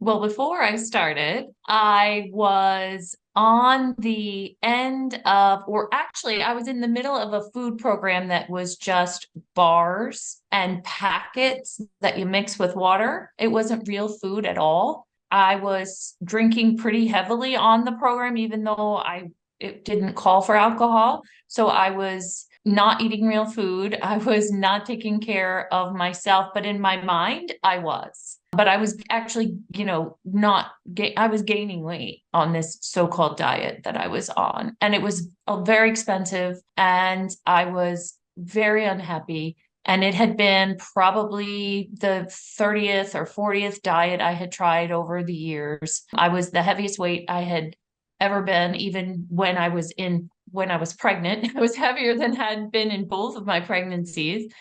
Well, before I started, I was on the end of, or actually, I was in the middle of a food program that was just bars and packets that you mix with water. It wasn't real food at all. I was drinking pretty heavily on the program, even though it didn't call for alcohol. So I was not eating real food. I was not taking care of myself, but in my mind, I was. But I was actually, not I was gaining weight on this so-called diet that I was on. And it was very expensive and I was very unhappy. And it had been probably the 30th or 40th diet I had tried over the years. I was the heaviest weight I had ever been, even when I was pregnant. I was heavier than had been in both of my pregnancies.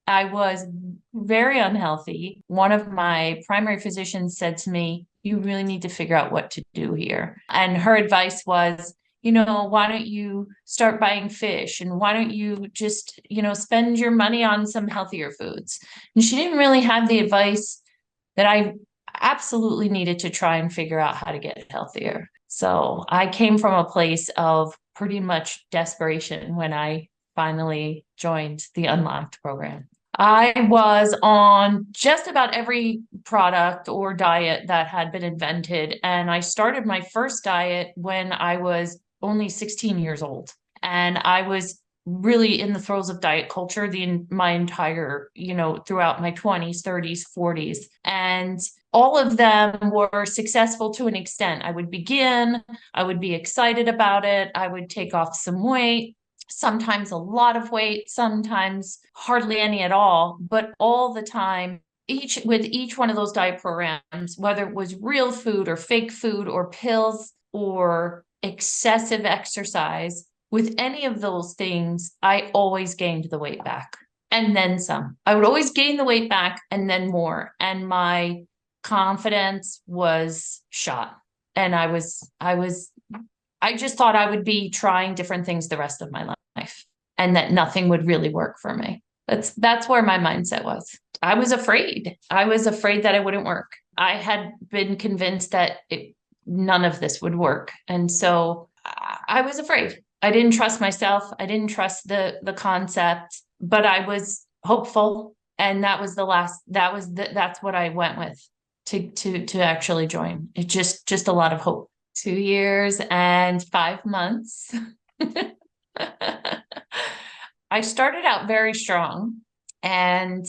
I was very unhealthy. One of my primary physicians said to me, "You really need to figure out what to do here." And her advice was, why don't you start buying fish? And why don't you just, spend your money on some healthier foods? And she didn't really have the advice that I absolutely needed to try and figure out how to get healthier. So I came from a place of pretty much desperation when I finally joined the Unlocked program. I was on just about every product or diet that had been invented. And I started my first diet when I was only 16 years old. And I was really in the throes of diet culture my entire, throughout my 20s, 30s, 40s. And all of them were successful to an extent. I would begin, I would be excited about it, I would take off some weight, sometimes a lot of weight, sometimes hardly any at all, but all the time, each one of those diet programs, whether it was real food or fake food or pills or excessive exercise, with any of those things, I always gained the weight back and then some. I would always gain the weight back and then more. And my confidence was shot. And I just thought I would be trying different things the rest of my life and that nothing would really work for me. That's where my mindset was. I was afraid. I was afraid that it wouldn't work. I had been convinced that none of this would work. And so I was afraid. I didn't trust myself. I didn't trust the concept, but I was hopeful. And that's what I went with to actually join. It just a lot of hope. 2 years and 5 months. I started out very strong and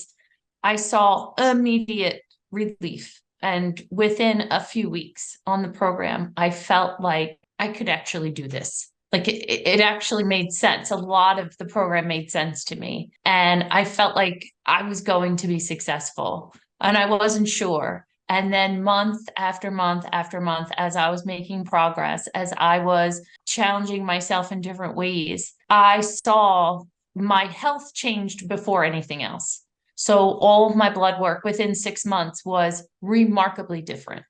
I saw immediate relief. And within a few weeks on the program, I felt like I could actually do this. Like it actually made sense. A lot of the program made sense to me. And I felt like I was going to be successful and I wasn't sure. And then month after month after month, as I was making progress, as I was challenging myself in different ways, I saw my health changed before anything else. So all of my blood work within 6 months was remarkably different.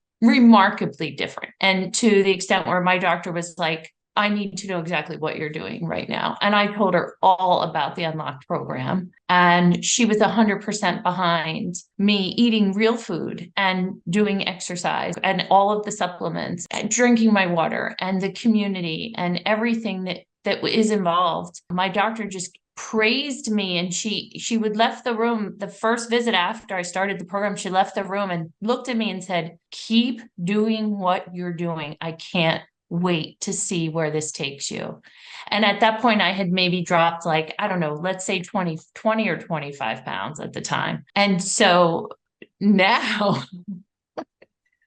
And to the extent where my doctor was like, "I need to know exactly what you're doing right now." And I told her all about the Unlocked program. And she was 100% behind me eating real food and doing exercise and all of the supplements and drinking my water and the community and everything that is involved. My doctor just praised me, and she would left the room the first visit after I started the program. She left the room and looked at me and said, "Keep doing what you're doing. I can't wait to see where this takes you." And at that point, I had maybe dropped, like, I don't know, let's say 20 or 25 pounds at the time. And so now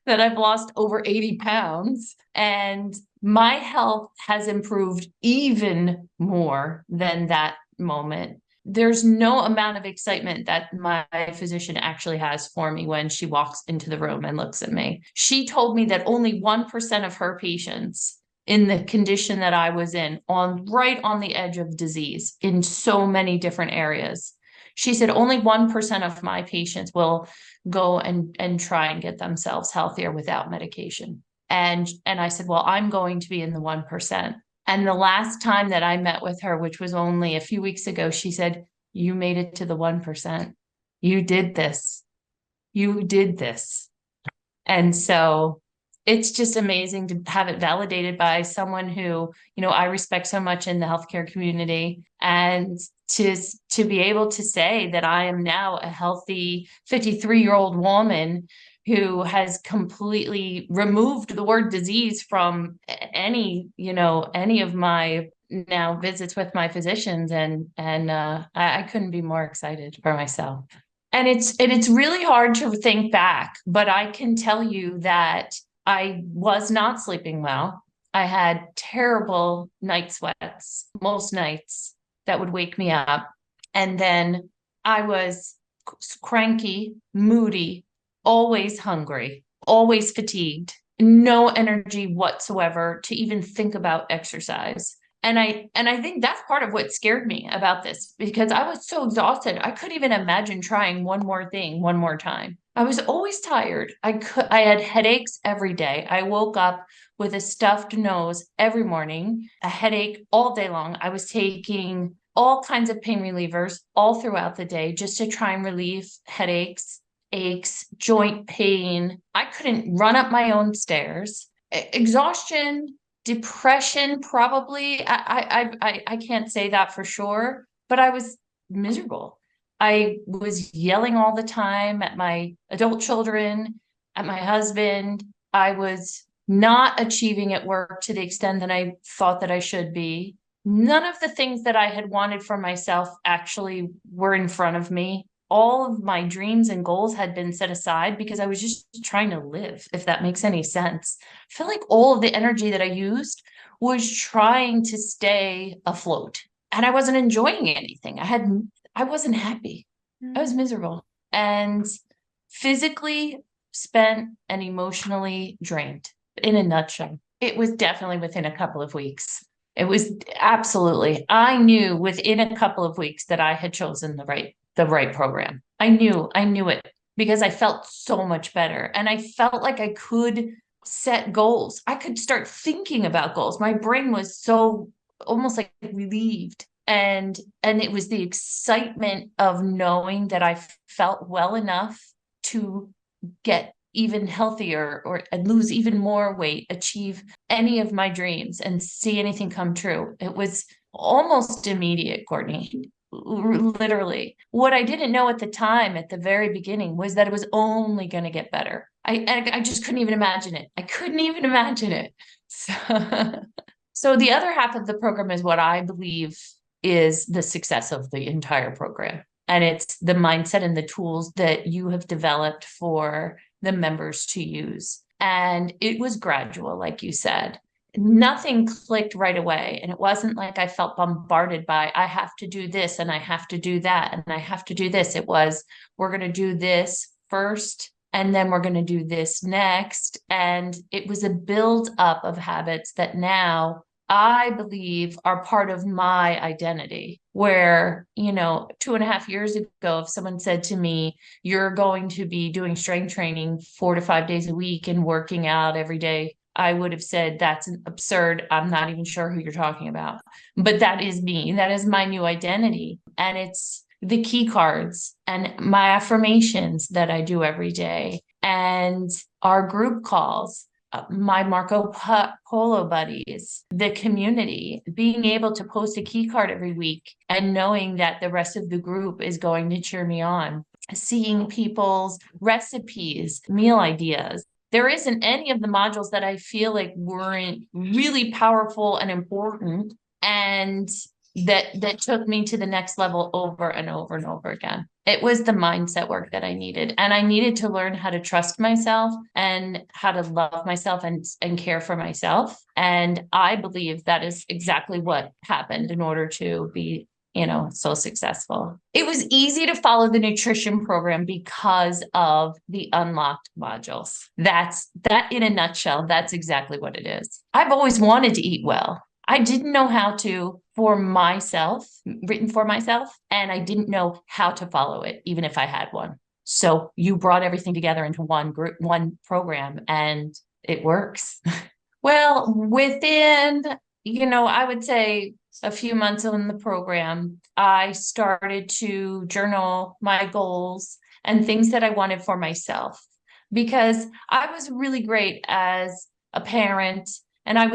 that I've lost over 80 pounds and my health has improved even more than that moment, there's no amount of excitement that my physician actually has for me when she walks into the room and looks at me. She told me that only 1% of her patients in the condition that I was in, right on the edge of disease in so many different areas. She said only 1% of my patients will go and try and get themselves healthier without medication. And I said, well, I'm going to be in the 1%. And the last time that I met with her, which was only a few weeks ago, she said, "You made it to the 1%. You did this. You did this." And so it's just amazing to have it validated by someone who, I respect so much in the healthcare community, and to be able to say that I am now a healthy 53-year-old woman who has completely removed the word disease from any of my now visits with my physicians, and I couldn't be more excited for myself. And it's really hard to think back, but I can tell you that I was not sleeping well. I had terrible night sweats most nights that would wake me up. And then I was cranky, moody, always hungry, always fatigued, no energy whatsoever to even think about exercise. And I think that's part of what scared me about this, because I was so exhausted. I couldn't even imagine trying one more thing one more time. I was always tired. I had headaches every day. I woke up with a stuffed nose every morning, a headache all day long. I was taking all kinds of pain relievers all throughout the day just to try and relieve headaches, aches, joint pain. I couldn't run up my own stairs. Exhaustion, depression, probably. I can't say that for sure, but I was miserable. I was yelling all the time at my adult children, at my husband. I was not achieving at work to the extent that I thought that I should be. None of the things that I had wanted for myself actually were in front of me. All of my dreams and goals had been set aside because I was just trying to live, if that makes any sense. I feel like all of the energy that I used was trying to stay afloat, and I wasn't enjoying anything. I wasn't happy. I was miserable and physically spent and emotionally drained. In a nutshell, it was definitely within a couple of weeks. It was absolutely, I knew within a couple of weeks that I had chosen the right program. I knew it because I felt so much better, and I felt like I could set goals. I could start thinking about goals. My brain was so almost like relieved. And it was the excitement of knowing that I felt well enough to get even healthier or lose even more weight, achieve any of my dreams and see anything come true. It was almost immediate, Courtney. Literally. What I didn't know at the time, at the very beginning, was that it was only going to get better. I just couldn't even imagine it. I couldn't even imagine it. So, so the other half of the program is what I believe is the success of the entire program. And it's the mindset and the tools that you have developed for the members to use. And it was gradual, like you said. Nothing clicked right away. And it wasn't like I felt bombarded by, I have to do this and I have to do that and I have to do this. It was, we're going to do this first and then we're going to do this next. And it was a build up of habits that now I believe are part of my identity. Where, 2.5 years ago, if someone said to me, you're going to be doing strength training 4 to 5 days a week and working out every day, I would have said, that's absurd. I'm not even sure who you're talking about. But that is me. That is my new identity. And it's the key cards and my affirmations that I do every day and our group calls, my Marco Polo buddies, the community, being able to post a key card every week and knowing that the rest of the group is going to cheer me on, seeing people's recipes, meal ideas. There isn't any of the modules that I feel like weren't really powerful and important and that took me to the next level over and over and over again. It was the mindset work that I needed. And I needed to learn how to trust myself and how to love myself and care for myself. And I believe that is exactly what happened in order to be so successful. It was easy to follow the nutrition program because of the unlocked modules. That in a nutshell, that's exactly what it is. I've always wanted to eat well. I didn't know how to written for myself, and I didn't know how to follow it, even if I had one. So you brought everything together into one group, one program, and it works. Well, within, I would say a few months in the program, I started to journal my goals and things that I wanted for myself. because I was really great as a parent, and I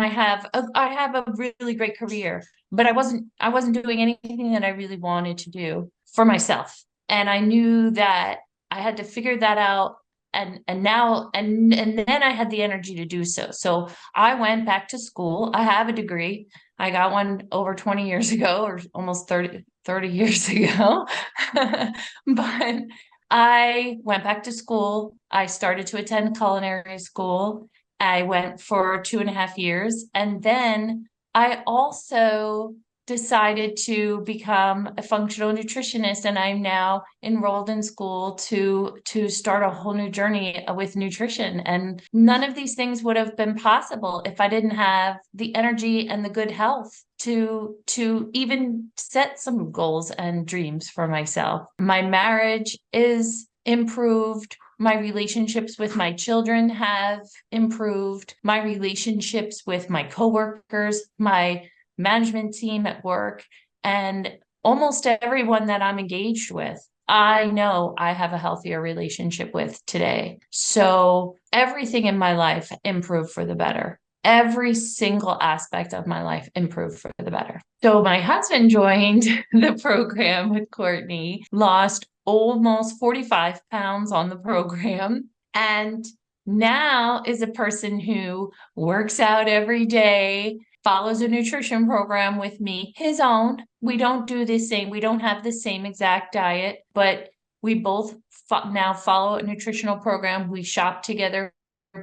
have a really great career, but I wasn't doing anything that I really wanted to do for myself. And I knew that I had to figure that out, and now and then I had the energy to do so. So I went back to school. I have a degree. I got one over 20 years ago, or almost 30 years ago. But I went back to school. I started to attend culinary school. I went for 2.5 years. And then I also decided to become a functional nutritionist, and I'm now enrolled in school to start a whole new journey with nutrition. And none of these things would have been possible if I didn't have the energy and the good health to even set some goals and dreams for myself. My marriage is improved. My relationships with my children have improved. My relationships with my coworkers, my management team at work, and almost everyone that I'm engaged with, I know I have a healthier relationship with today. So everything in my life improved for the better. Every single aspect of my life improved for the better. So my husband joined the program with Courtney, lost almost 45 pounds on the program, and now is a person who works out every day, follows a nutrition program with me, his own. We don't do the same, we don't have the same exact diet, but we both now follow a nutritional program. We shop together,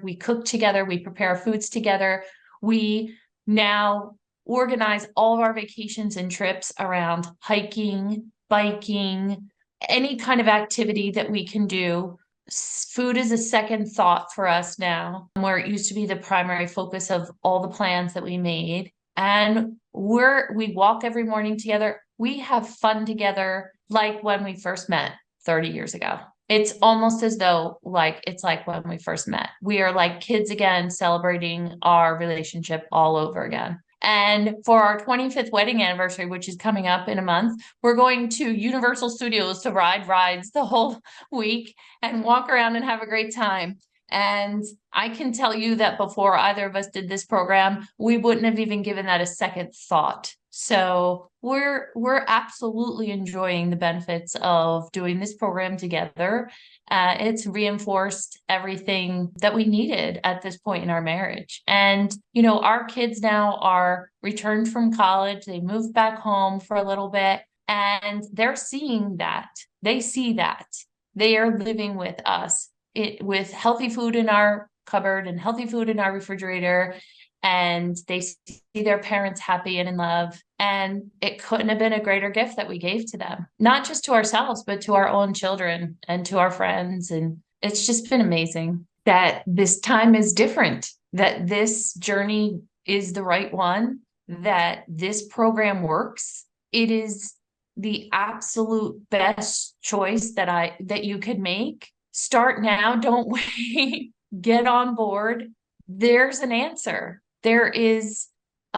we cook together, we prepare foods together. We now organize all of our vacations and trips around hiking, biking, any kind of activity that we can do. Food is a second thought for us now, where it used to be the primary focus of all the plans that we made. And we walk every morning together. We have fun together like when we first met 30 years ago. It's almost as though it's like when we first met. We are like kids again, celebrating our relationship all over again. And for our 25th wedding anniversary, which is coming up in a month, we're going to Universal Studios to ride rides the whole week and walk around and have a great time. And I can tell you that before either of us did this program, we wouldn't have even given that a second thought. So we're absolutely enjoying the benefits of doing this program together. It's reinforced everything that we needed at this point in our marriage. And, our kids now are returned from college. They moved back home for a little bit, and they're seeing that. They see that. They are living with us, with healthy food in our cupboard and healthy food in our refrigerator. And they see their parents happy and in love. And it couldn't have been a greater gift that we gave to them, not just to ourselves, but to our own children and to our friends. And it's just been amazing that this time is different, that this journey is the right one, that this program works. It is the absolute best choice that you could make. Start now, don't wait. Get on board. There's an answer. There is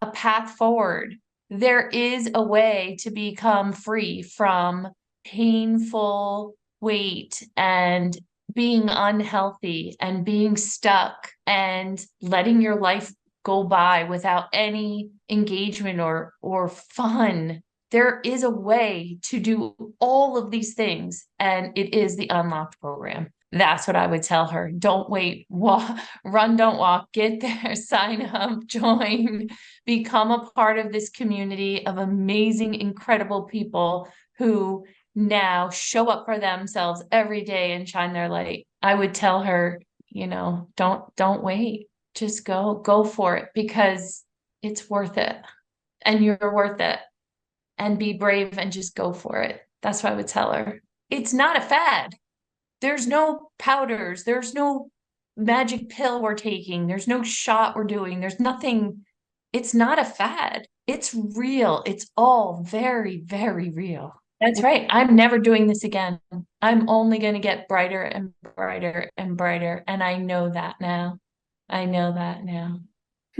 a path forward. There is a way to become free from painful weight and being unhealthy and being stuck and letting your life go by without any engagement or fun. There is a way to do all of these things, and it is the Unlocked program. That's what I would tell her. Don't wait, walk, run, don't walk, get there, sign up, join, become a part of this community of amazing, incredible people who now show up for themselves every day and shine their light. I would tell her, don't wait. Just go for it, because it's worth it and you're worth it. And be brave and just go for it. That's what I would tell her. It's not a fad. There's no powders. There's no magic pill we're taking. There's no shot we're doing. There's nothing. It's not a fad. It's real. It's all very, very real. That's right. I'm never doing this again. I'm only going to get brighter and brighter and brighter. And I know that now. I know that now.